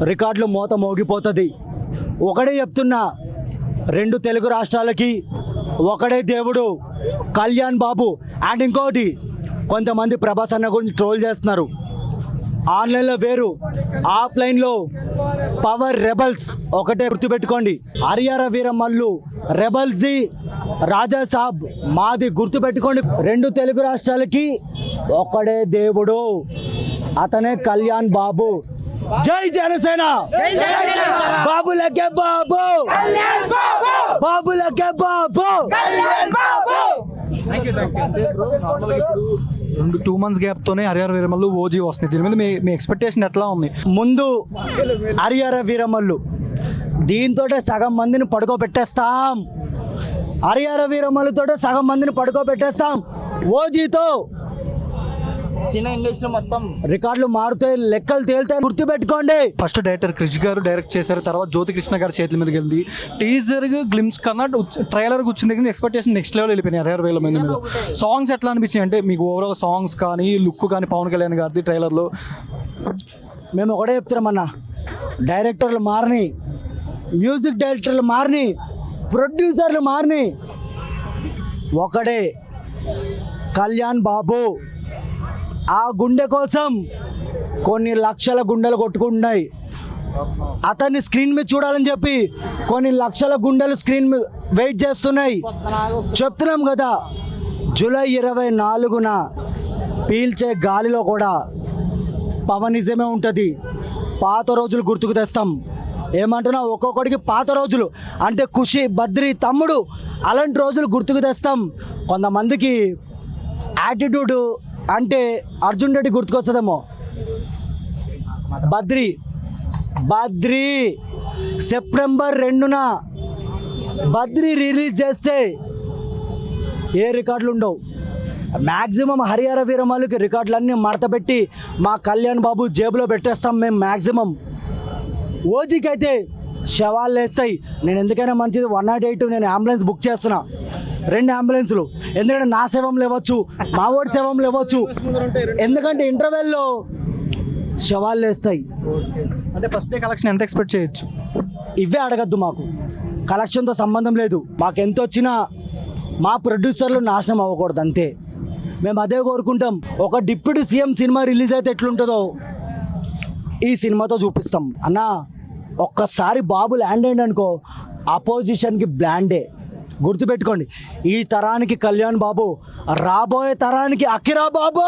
రికార్డులు మోత మోగిపోతుంది. ఒకడే చెప్తున్నా, రెండు తెలుగు రాష్ట్రాలకి ఒకడే దేవుడు కళ్యాణ్ బాబు. అండ్ ఇంకోటి, కొంతమంది ప్రభాస్ అన్న గురించి ట్రోల్ చేస్తున్నారు. ఆన్లైన్లో వేరు, ఆఫ్లైన్లో పవర్ రెబల్స్. ఒకటే గుర్తుపెట్టుకోండి, హరిహర వీరమల్లు రెబల్స్ది, రాజా సాబ్ మాది. గుర్తుపెట్టుకోండి, రెండు తెలుగు రాష్ట్రాలకి ఒకడే దేవుడు, అతనే కళ్యాణ్ బాబు. జై జనసేన, బాబులకే బాబు, బాబులకే బాబు. రెండు 2 months గ్యాప్తోనే హరిహర వీరమల్లు ఓజీ వస్తుంది. దీని మీద మీ ఎక్స్పెక్టేషన్ ఎట్లా ఉంది? ముందు హరిహర వీరమల్లు, దీంతో సగం మందిని పడుకోబెట్టేస్తాం. హరిహర వీరమల్లుతో సగం మందిని పడుకోబెట్టేస్తాం. ఓజీతో సినిమా ఇండస్ట్రీ మొత్తం రికార్డులు మారుతాయి, లెక్కలు తేలుతాయి. గుర్తుపెట్టుకోండి, ఫస్ట్ డైరెక్టర్ క్రిష్ గారు డైరెక్ట్ చేశారు, తర్వాత జ్యోతి కృష్ణ గారి చేతుల మీదకి వెళ్ళి టీజర్ గ్లిమ్స్ కన్నా ట్రైలర్ వచ్చిన దగ్గర ఎక్స్పెక్టేషన్ నెక్స్ట్ లెవెల్ వెళ్ళిపోయినాయి హరిహర వీరమల్లు మీద. సాంగ్స్ ఎట్లా అనిపించాయి అంటే మీకు ఓవరాల్ సాంగ్స్ కానీ లుక్ కానీ పవన్ కళ్యాణ్ గారిది ట్రైలర్లో? మేము ఒకటే చెప్తున్నామన్నా, డైరెక్టర్లు మారని, మ్యూజిక్ డైరెక్టర్లు మారని, ప్రొడ్యూసర్లు మారని, ఒకడే కళ్యాణ్ బాబు. ఆ గుండె కోసం కొన్ని లక్షల గుండెలు కొట్టుకుంటున్నాయి. అతన్ని స్క్రీన్ మీద చూడాలని చెప్పి కొన్ని లక్షల గుండెలు స్క్రీన్ మీద వెయిట్ చేస్తున్నాయి. చెప్తున్నాం కదా, జూలై 24న పీల్చే గాలిలో కూడా పవనిజమే ఉంటుంది. పాత రోజులు గుర్తుకు తెస్తాం. ఏమంటున్నా, ఒక్కొక్కడికి పాత రోజులు అంటే ఖుషి, బద్రి, తమ్ముడు, అలాంటి రోజులు గుర్తుకు తెస్తాం. కొంతమందికి యాటిట్యూడ్ అంటే అర్జున్ రెడ్డి గుర్తుకొస్తుందేమో. బద్రి సెప్టెంబర్ 2న బద్రి రిలీజ్ చేస్తే ఏ రికార్డులు ఉండవు. మ్యాక్సిమం హరిహర వీరమల్లుకి రికార్డులన్నీ మడతపెట్టి మా కళ్యాణ్ బాబు జేబులో పెట్టేస్తాం మేము. మ్యాక్సిమం ఓజీకి అయితే శవాలు వేస్తాయి. నేను ఎందుకైనా మంచిది 108 నేను అంబులెన్స్ బుక్ చేస్తున్నా, 2 అంబులెన్సులు. ఎందుకంటే నా శవం లేవచ్చు, మా ఓడి శవం లేవచ్చు. ఎందుకంటే ఇంటర్వెల్లో శవాలు వేస్తాయి. అంటే ఫస్ట్ డే కలెక్షన్ ఎంత ఎక్స్పెక్ట్ చేయొచ్చు? ఇవే అడగద్దు, మాకు కలెక్షన్తో సంబంధం లేదు. మాకు ఎంత వచ్చినా మా ప్రొడ్యూసర్లు నాశనం అవ్వకూడదు, అంతే. మేము అదే కోరుకుంటాం. ఒక డిప్యూటీ సీఎం సినిమా రిలీజ్ అయితే ఎట్లుంటుందో ఈ సినిమాతో చూపిస్తాం అన్న. ఒక్కసారి బాబు ల్యాండ్ అయ్యింది అనుకో, అపోజిషన్కి బ్లాండే. గుర్తుపెట్టుకోండి, ఈ తరానికి కళ్యాణ్ బాబు, రాబోయే తరానికి అఖిరా బాబు.